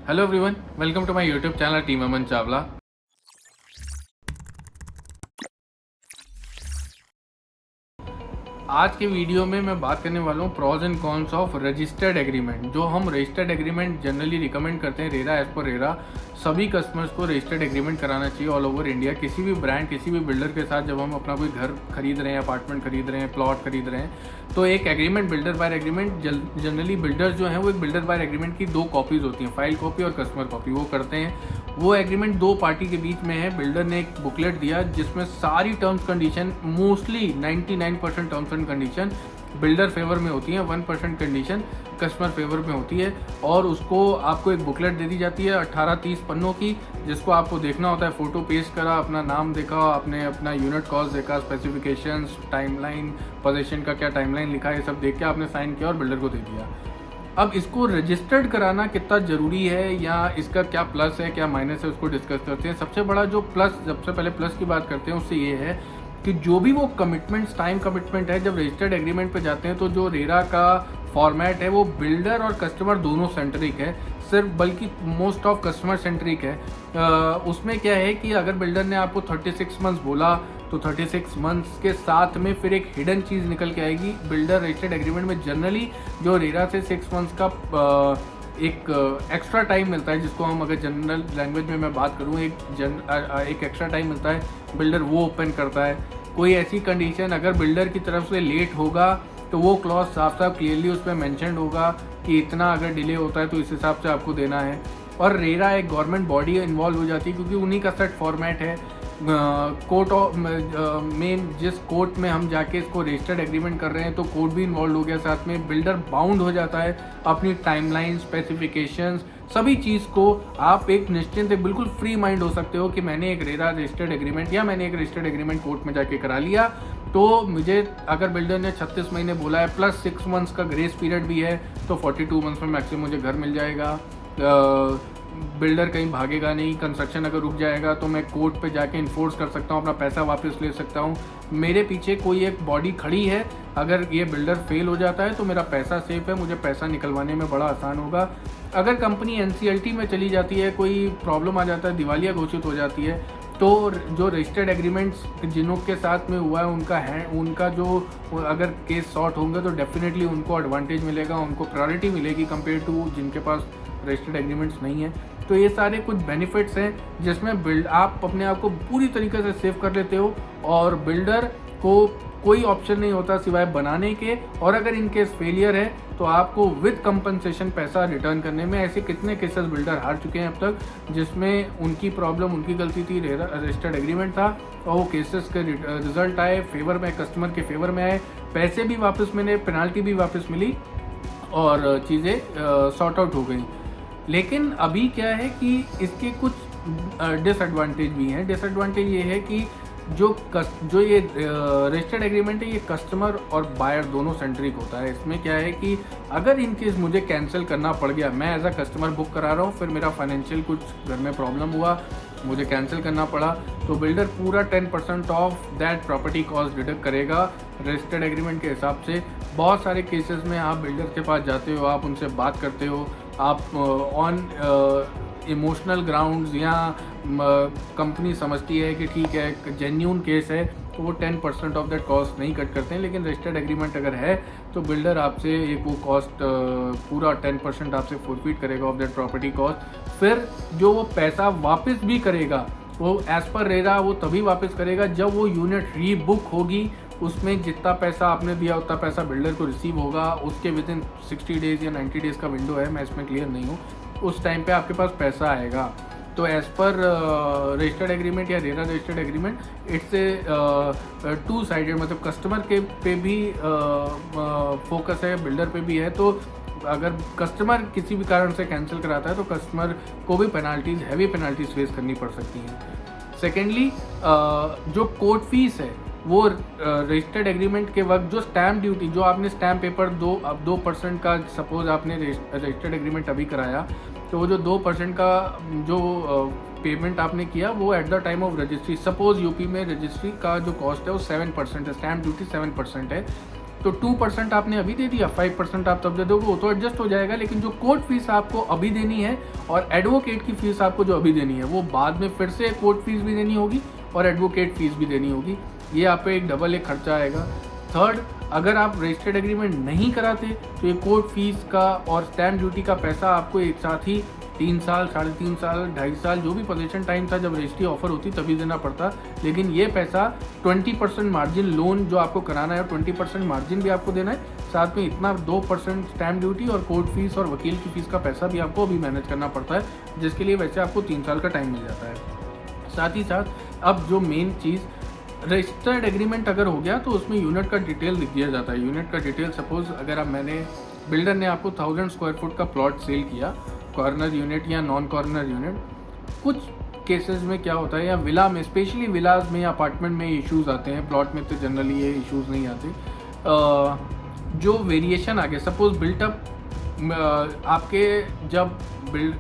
Hello everyone, welcome to my YouTube channel team Aman Chawla. आज के वीडियो में मैं बात करने वाला हूँ pros and cons of registered agreement. जो हम रजिस्टर्ड एग्रीमेंट जनरली रिकमेंड करते हैं रेरा, एज पर रेरा सभी कस्टमर्स को रजिस्टर्ड एग्रीमेंट कराना चाहिए ऑल ओवर इंडिया। किसी भी ब्रांड, किसी भी बिल्डर के साथ जब हम अपना कोई घर खरीद रहे हैं, अपार्टमेंट खरीद रहे हैं, प्लॉट खरीद रहे हैं, तो एक agreement, builder by agreement, generally builders जो हैं वो एक बिल्डर बाय एग्रीमेंट की दो कॉपीज होती हैं, फाइल कॉपी और कस्टमर कॉपी, वो करते हैं। वो एग्रीमेंट दो पार्टी के बीच में है। बिल्डर ने एक बुकलेट दिया जिसमें सारी terms condition, mostly 99% terms and condition builder favour में होती है, 1% कंडीशन कस्टमर फेवर में होती है। और उसको आपको एक बुकलेट दे दी जाती है 18-30 पन्नों की, जिसको आपको देखना होता है। फोटो पेस्ट करा, अपना नाम देखा, आपने अपना यूनिट कॉस्ट देखा, स्पेसिफिकेशंस, टाइमलाइन, पोजीशन का क्या टाइमलाइन लिखा है, ये सब देख के आपने साइन किया और बिल्डर को दे दिया। अब इसको रजिस्टर्ड कराना कितना ज़रूरी है या इसका क्या प्लस है, क्या माइनस है, उसको डिस्कस करते हैं। सबसे बड़ा जो प्लस, सबसे पहले प्लस की बात करते हैं, उससे ये है कि जो भी वो कमिटमेंट्स, टाइम कमिटमेंट है, जब रजिस्टर्ड एग्रीमेंट पे जाते हैं तो जो रेरा का फॉर्मेट है वो बिल्डर और कस्टमर दोनों सेंट्रिक है, सिर्फ बल्कि मोस्ट ऑफ कस्टमर सेंट्रिक है। उसमें क्या है कि अगर बिल्डर ने आपको 36 मंथ्स बोला तो 36 मंथ्स के साथ में फिर एक हिडन चीज़ निकल के आएगी। बिल्डर रजिस्टर्ड एग्रीमेंट में जनरली जो रेरा से 6 मंथ्स का एक एक्स्ट्रा टाइम मिलता है, जिसको हम अगर जनरल लैंग्वेज में मैं बात करूँ, एक एक्स्ट्रा टाइम मिलता है, बिल्डर वो ओपन करता है। कोई ऐसी कंडीशन अगर बिल्डर की तरफ से लेट होगा तो वो क्लॉज साफ साफ क्लियरली उसमें मैंशन होगा कि इतना अगर डिले होता है तो इस हिसाब से आपको देना है। और रेरा एक गवर्नमेंट बॉडी इन्वॉल्व हो जाती है क्योंकि उन्हीं का सेट फॉर्मेट है। कोर्ट में जिस कोर्ट में हम जाके इसको रजिस्टर्ड एग्रीमेंट कर रहे हैं तो कोर्ट भी इन्वॉल्व हो गया साथ में। बिल्डर बाउंड हो जाता है अपनी टाइमलाइन, स्पेसिफिकेशंस, सभी चीज़ को आप एक निश्चिंत, बिल्कुल फ्री माइंड हो सकते हो कि मैंने एक रेरा रजिस्टर्ड एग्रीमेंट या मैंने एक रजिस्टर्ड एग्रीमेंट कोर्ट में जाके करा लिया, तो मुझे अगर बिल्डर ने 36 महीने बोला है प्लस 6 मंथ्स का ग्रेस पीरियड भी है तो 42 मंथ्स में मैक्सिमम मुझे घर मिल जाएगा। बिल्डर कहीं भागेगा नहीं। कंस्ट्रक्शन अगर रुक जाएगा तो मैं कोर्ट पे जाके इन्फोर्स कर सकता हूँ, अपना पैसा वापस ले सकता हूँ। मेरे पीछे कोई एक बॉडी खड़ी है, अगर ये बिल्डर फेल हो जाता है तो मेरा पैसा सेफ है, मुझे पैसा निकलवाने में बड़ा आसान होगा। अगर कंपनी एनसीएलटी में चली जाती है, कोई प्रॉब्लम आ जाता है, दिवालिया घोषित हो जाती है, तो जो रजिस्टर्ड एग्रीमेंट्स जिनों के साथ में हुआ है उनका जो अगर केस सॉर्ट होंगे तो डेफिनेटली उनको एडवांटेज मिलेगा, उनको प्रायोरिटी मिलेगी कंपेयर टू जिनके पास रजिस्टर्ड एग्रीमेंट्स नहीं है। तो ये सारे कुछ बेनिफिट्स हैं जिसमें आप अपने आप को पूरी तरीके से सेव कर लेते हो और बिल्डर को कोई ऑप्शन नहीं होता सिवाय बनाने के। और अगर इन केस फेलियर है तो आपको विद कंपनसेशन पैसा रिटर्न करने में। ऐसे कितने केसेस बिल्डर हार चुके हैं अब तक जिसमें उनकी प्रॉब्लम, उनकी गलती थी, रजिस्टर्ड एग्रीमेंट था और वो केसेस के रिजल्ट आए फेवर में, कस्टमर के फेवर में आए, पैसे भी वापस मिले, पेनाल्टी भी वापस मिली और चीज़ें सॉर्ट आउट हो गई। लेकिन अभी क्या है कि इसके कुछ डिसएडवांटेज भी हैं। डिसएडवांटेज ये है कि जो ये रजिस्टर्ड एग्रीमेंट है ये कस्टमर और बायर दोनों सेंट्रिक होता है। इसमें क्या है कि अगर इन केस मुझे कैंसिल करना पड़ गया, मैं एज अ कस्टमर बुक करा रहा हूँ, फिर मेरा फाइनेंशियल कुछ घर में प्रॉब्लम हुआ, मुझे कैंसिल करना पड़ा, तो बिल्डर पूरा 10% of that property cost deduct करेगा रजिस्टर्ड एग्रीमेंट के हिसाब से। बहुत सारे केसेस में आप बिल्डर के पास जाते हो, आप उनसे बात करते हो, आप ऑन इमोशनल ग्राउंड्स या कंपनी समझती है कि ठीक है जेन्यून केस है तो वो 10% ऑफ दैट कॉस्ट नहीं कट करते हैं। लेकिन रजिस्टर्ड एग्रीमेंट अगर है तो बिल्डर आपसे एक वो कॉस्ट पूरा 10% आपसे फॉरफिट करेगा ऑफ दैट प्रॉपर्टी कॉस्ट। फिर जो वो पैसा वापस भी करेगा वो एज पर रेरा वो तभी वापस करेगा जब वो यूनिट रीबुक होगी, उसमें जितना पैसा आपने दिया उतना पैसा बिल्डर को रिसीव होगा। उसके विद इन 60 डेज़ या 90 डेज़ का विंडो है, मैं इसमें क्लियर नहीं हूँ, उस टाइम पे आपके पास पैसा आएगा। तो एज़ पर रजिस्टर्ड एग्रीमेंट या RERA registered agreement it's a two sided, मतलब कस्टमर के पे भी फोकस है, बिल्डर पे भी है। तो अगर कस्टमर किसी भी कारण से कैंसिल कराता है तो कस्टमर को भी पेनाल्टीज, हैवी पेनाल्टीज फेस करनी पड़ सकती हैं। सेकेंडली जो कोर्ट फीस है वो रजिस्टर्ड एग्रीमेंट के वक्त जो स्टैम्प ड्यूटी, जो आपने स्टैम्प पेपर 2% का, सपोज आपने रजिस्टर्ड एग्रीमेंट अभी कराया तो वो जो 2% का जो पेमेंट आपने किया वो at the time of registry, suppose UP में रजिस्ट्री का जो कॉस्ट है वो 7% है, स्टैम्प ड्यूटी 7% है, तो 2% आपने अभी दे दिया, 5% आप तब दे दोगे, वो तो एडजस्ट हो जाएगा। लेकिन जो कोर्ट फीस आपको अभी देनी है और एडवोकेट की फीस आपको जो अभी देनी है, वो बाद में फिर से कोर्ट फीस भी देनी होगी और एडवोकेट फीस भी देनी होगी। ये आप पे एक डबल एक खर्चा आएगा। थर्ड, अगर आप रजिस्टर्ड एग्रीमेंट नहीं कराते तो ये कोर्ट फीस का और स्टैम्प ड्यूटी का पैसा आपको एक साथ ही 3 साल, 3.5 साल, 2.5 साल, जो भी पोजीशन टाइम था जब रजिस्ट्री ऑफर होती तभी देना पड़ता। लेकिन ये पैसा 20% मार्जिन लोन जो आपको कराना है, 20% मार्जिन भी आपको देना है, साथ में इतना 2% स्टैम्प ड्यूटी और कोर्ट फीस और वकील की फीस का पैसा भी आपको अभी मैनेज करना पड़ता है, जिसके लिए वैसे आपको 3 साल का टाइम मिल जाता है। साथ ही साथ अब जो मेन चीज़, रजिस्टर्ड एग्रीमेंट अगर हो गया तो उसमें यूनिट का डिटेल लिख दिया जाता है। यूनिट का डिटेल, सपोज अगर बिल्डर ने आपको 1000 स्क्वायर फुट का प्लॉट सेल किया, कॉर्नर यूनिट या नॉन कॉर्नर यूनिट, कुछ केसेस में क्या होता है, या विला में, स्पेशली विलाज में या अपार्टमेंट में इश्यूज आते हैं, प्लॉट में तो जनरली ये इश्यूज नहीं आते। जो वेरिएशन आ गया, सपोज बिल्टअप आपके जब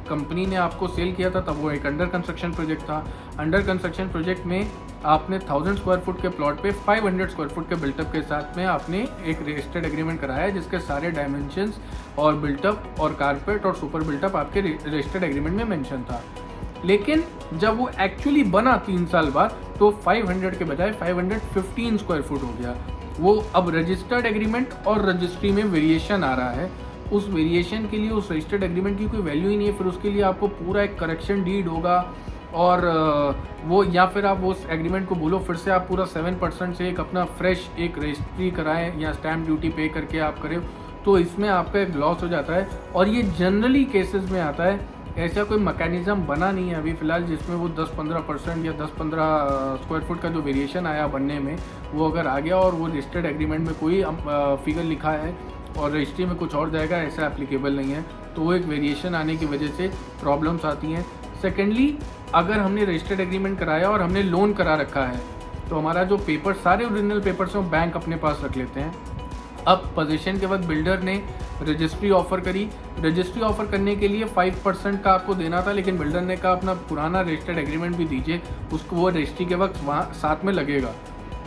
कंपनी ने आपको सेल किया था तब वो एक अंडर कंस्ट्रक्शन प्रोजेक्ट था। अंडर कंस्ट्रक्शन प्रोजेक्ट में आपने 1000 स्क्वायर फुट के प्लॉट पे 500 स्क्वायर फुट के बिल्टअप के साथ में आपने एक रजिस्टर्ड एग्रीमेंट कराया है, जिसके सारे डायमेंशंस और बिल्टअप और कारपेट और सुपर बिल्टअप आपके रजिस्टर्ड एग्रीमेंट में मेंशन था। लेकिन जब वो एक्चुअली बना 3 साल बाद, तो 500 के बजाय 515 स्क्वायर फुट हो गया। वो अब रजिस्टर्ड एग्रीमेंट और रजिस्ट्री में वेरिएशन आ रहा है। उस वेरिएशन के लिए उस रजिस्टर्ड एग्रीमेंट की कोई वैल्यू ही नहीं है। फिर उसके लिए आपको पूरा एक करेक्शन डीड होगा, और वो, या फिर आप वो एग्रीमेंट को बोलो फिर से आप पूरा 7% से एक अपना फ्रेश एक रजिस्ट्री कराएं या स्टैम्प ड्यूटी पे करके आप करें, तो इसमें आपका एक लॉस हो जाता है। और ये जनरली केसेस में आता है, ऐसा कोई मैकेनिज्म बना नहीं है अभी फ़िलहाल जिसमें वो 10-15% या 10-15 स्क्वायर फुट का जो वेरिएशन आया बनने में, वो अगर आ गया और वो रजिस्टर्ड एग्रीमेंट में कोई फिगर लिखा है और रजिस्ट्री में कुछ और जाएगा, ऐसा एप्लीकेबल नहीं है। तो वो एक वेरिएशन आने की वजह से प्रॉब्लम्स आती हैं। सेकेंडली, अगर हमने रजिस्टर्ड एग्रीमेंट कराया और हमने लोन करा रखा है, तो हमारा जो पेपर, सारे ओरिजिनल पेपर्स हैं, बैंक अपने पास रख लेते हैं। अब पोजीशन के वक्त बिल्डर ने रजिस्ट्री ऑफर करी, रजिस्ट्री ऑफर करने के लिए 5% का आपको देना था, लेकिन बिल्डर ने कहा अपना पुराना रजिस्टर्ड एग्रीमेंट भी दीजिए, उसको वो रजिस्ट्री के वक्त वहाँ साथ में लगेगा।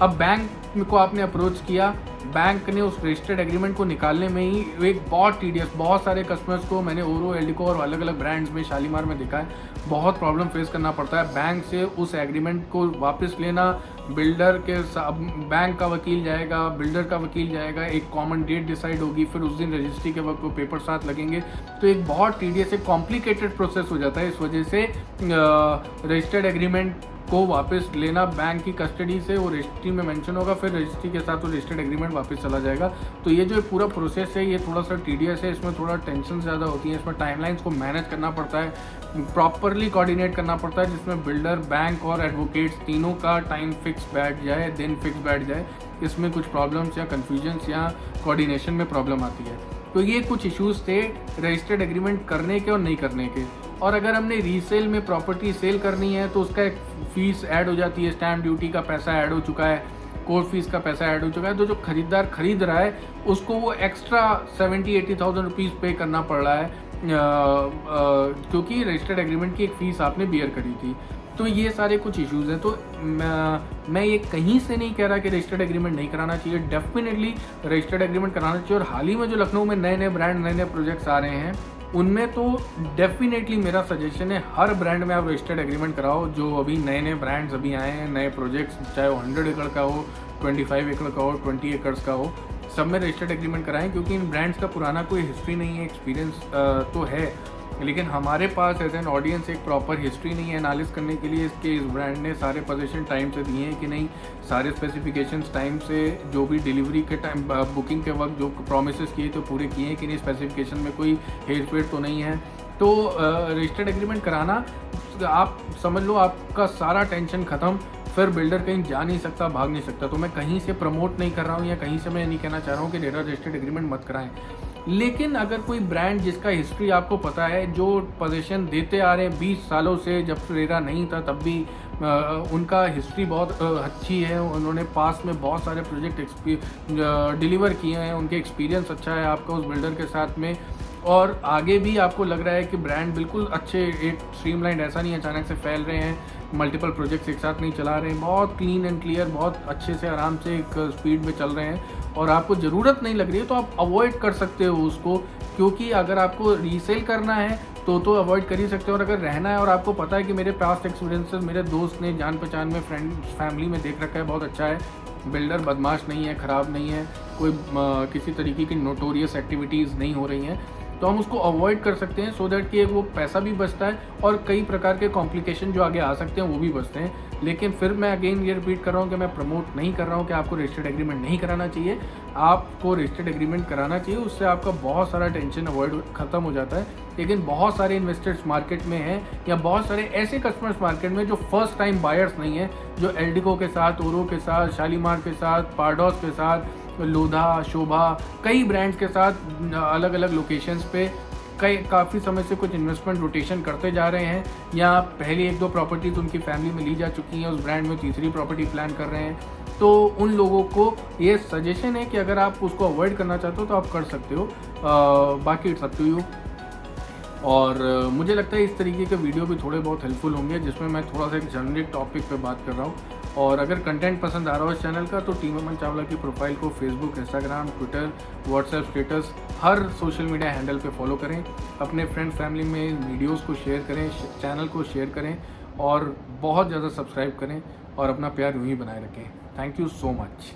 अब बैंक को आपने अप्रोच किया, बैंक ने उस रजिस्टर्ड एग्रीमेंट को निकालने में ही एक बहुत टीडियस, बहुत सारे कस्टमर्स को मैंने ओरो, एल्डिको और अलग अलग ब्रांड्स में, शालीमार में देखा है, बहुत प्रॉब्लम फेस करना पड़ता है। बैंक से उस एग्रीमेंट को वापस लेना, बिल्डर के बैंक का वकील जाएगा, बिल्डर का वकील जाएगा, एक कॉमन डेट डिसाइड होगी, फिर उस दिन रजिस्ट्री के वक्त वो पेपर साथ लगेंगे, तो एक बहुत टीडियस, एक कॉम्प्लिकेटेड प्रोसेस हो जाता है। इस वजह से रजिस्टर्ड एग्रीमेंट को वापस लेना बैंक की कस्टडी से, वो रजिस्ट्री में मेंशन होगा, फिर रजिस्ट्री के साथ वो रजिस्टर्ड एग्रीमेंट वापस चला जाएगा। तो ये जो पूरा प्रोसेस है ये थोड़ा सा टीडियस है, इसमें थोड़ा टेंशन ज़्यादा होती है, इसमें टाइमलाइंस को मैनेज करना पड़ता है, प्रॉपरली कोऑर्डिनेट करना पड़ता है, जिसमें बिल्डर, बैंक और एडवोकेट्स तीनों का टाइम फिक्स बैठ जाए, दिन फिक्स बैठ जाए। इसमें कुछ प्रॉब्लम्स या कन्फ्यूजन्स या कोऑर्डिनेशन में प्रॉब्लम आती है। तो ये कुछ इश्यूज़ थे रजिस्टर्ड एग्रीमेंट करने के और नहीं करने के। और अगर हमने रीसेल में प्रॉपर्टी सेल करनी है तो उसका एक फ़ीस ऐड हो जाती है, स्टैम्प ड्यूटी का पैसा ऐड हो चुका है, कोर्ट फीस का पैसा ऐड हो चुका है, तो जो खरीदार खरीद रहा है उसको वो एक्स्ट्रा 70-80,000 रुपीज़ पे करना पड़ रहा है, क्योंकि रजिस्टर्ड एग्रीमेंट की एक फ़ीस आपने बियर करी थी। तो ये सारे कुछ इश्यूज़ हैं। तो मैं ये कहीं से नहीं कह रहा कि रजिस्टर्ड एग्रीमेंट नहीं कराना चाहिए, डेफिनेटली रजिस्टर्ड एग्रीमेंट कराना चाहिए। और हाल ही में जो लखनऊ में नए नए ब्रांड, नए नए प्रोजेक्ट्स आ रहे हैं, उनमें तो डेफिनेटली मेरा सजेशन है हर ब्रांड में आप रजिस्टर्ड एग्रीमेंट कराओ। जो अभी नए नए ब्रांड्स अभी आए हैं, नए प्रोजेक्ट्स, चाहे वो 100 एकड़ का हो, 25 एकड़ का हो, 20 एकड़ का हो, सब में रजिस्टर्ड एग्रीमेंट कराएं, क्योंकि इन ब्रांड्स का पुराना कोई हिस्ट्री नहीं है, एक्सपीरियंस तो है, लेकिन हमारे पास एज एन ऑडियंस एक प्रॉपर हिस्ट्री नहीं है एनालिस करने के लिए इसके इस ब्रांड ने सारे पोजीशन टाइम से दिए हैं कि नहीं, सारे स्पेसिफिकेशंस टाइम से, जो भी डिलीवरी के टाइम, बुकिंग के वक्त जो प्रोमिसेस किए तो पूरे किए हैं कि नहीं, स्पेसिफिकेशन में कोई हेर फेर तो नहीं है। तो रजिस्टर्ड एग्रीमेंट कराना, आप समझ लो आपका सारा टेंशन ख़त्म, फिर बिल्डर कहीं जा नहीं सकता, भाग नहीं सकता। तो मैं कहीं से प्रमोट नहीं कर रहा हूँ या कहीं से मैं नहीं कहना चाह रहा हूँ कि रेरा रजिस्टर्ड एग्रीमेंट मत कराएं, लेकिन अगर कोई ब्रांड जिसका हिस्ट्री आपको पता है, जो पोजीशन देते आ रहे हैं 20 सालों से, जब रेरा नहीं था तब भी उनका हिस्ट्री बहुत अच्छी है, उन्होंने पास में बहुत सारे प्रोजेक्ट डिलीवर किए हैं, उनके एक्सपीरियंस अच्छा है आपका उस बिल्डर के साथ में, और आगे भी आपको लग रहा है कि ब्रांड बिल्कुल अच्छे एक स्ट्रीमलाइंड, ऐसा नहीं अचानक से फैल रहे हैं, मल्टीपल प्रोजेक्ट्स एक साथ नहीं चला रहे हैं, बहुत क्लीन एंड क्लियर, बहुत अच्छे से आराम से एक स्पीड में चल रहे हैं और आपको ज़रूरत नहीं लग रही है तो आप अवॉइड कर सकते हो उसको। क्योंकि अगर आपको रीसेल करना है तो अवॉइड कर ही सकते हो, और अगर रहना है और आपको पता है कि मेरे पास्ट एक्सपीरियंसेस, मेरे दोस्त ने जान पहचान में, फ्रेंड फैमिली में देख रखा है, बहुत अच्छा है, बिल्डर बदमाश नहीं है, ख़राब नहीं है, कोई किसी तरीके की नोटोरियस एक्टिविटीज़ नहीं हो रही हैं, तो हम उसको अवॉइड कर सकते हैं, सो दैट कि एक वो पैसा भी बचता है और कई प्रकार के कॉम्प्लिकेशन जो आगे आ सकते हैं वो भी बचते हैं। लेकिन फिर मैं अगेन ये रिपीट कर रहा हूँ कि मैं प्रमोट नहीं कर रहा हूँ कि आपको रजिस्टर्ड एग्रीमेंट नहीं कराना चाहिए, आपको रजिस्टर्ड एग्रीमेंट कराना चाहिए, उससे आपका बहुत सारा टेंशन अवॉइड खत्म हो जाता है। लेकिन बहुत सारे इन्वेस्टर्स मार्केट में हैं या बहुत सारे ऐसे कस्टमर्स मार्केट में जो फर्स्ट टाइम बायर्स नहीं हैं, जो एल्डिको के साथ, ओरो के साथ, शालीमार के साथ, पारडॉस के साथ, लोधा, शोभा, कई ब्रांड्स के साथ अलग अलग लोकेशंस पे काफ़ी समय से कुछ इन्वेस्टमेंट रोटेशन करते जा रहे हैं, या पहली 1-2 प्रॉपर्टीज़ उनकी फैमिली में ली जा चुकी हैं, उस ब्रांड में तीसरी प्रॉपर्टी प्लान कर रहे हैं। तो उन लोगों को ये सजेशन है कि अगर आप उसको अवॉइड करना चाहते हो तो आप कर सकते हो, बाकी इट्स अप टू यू। और मुझे लगता है इस तरीके के वीडियो भी थोड़े बहुत हेल्पफुल होंगे, जिसमें मैं थोड़ा सा एक जनरिक टॉपिक पे बात कर रहा हूँ। और अगर कंटेंट पसंद आ रहा हो इस चैनल का तो टीम अमन चावला की प्रोफाइल को Facebook, Instagram, Twitter, WhatsApp status, हर सोशल मीडिया हैंडल पे फॉलो करें, अपने फ्रेंड फैमिली में वीडियोस को शेयर करें, चैनल को शेयर करें और बहुत ज़्यादा सब्सक्राइब करें और अपना प्यार यूँ ही बनाए रखें। Thank you so much.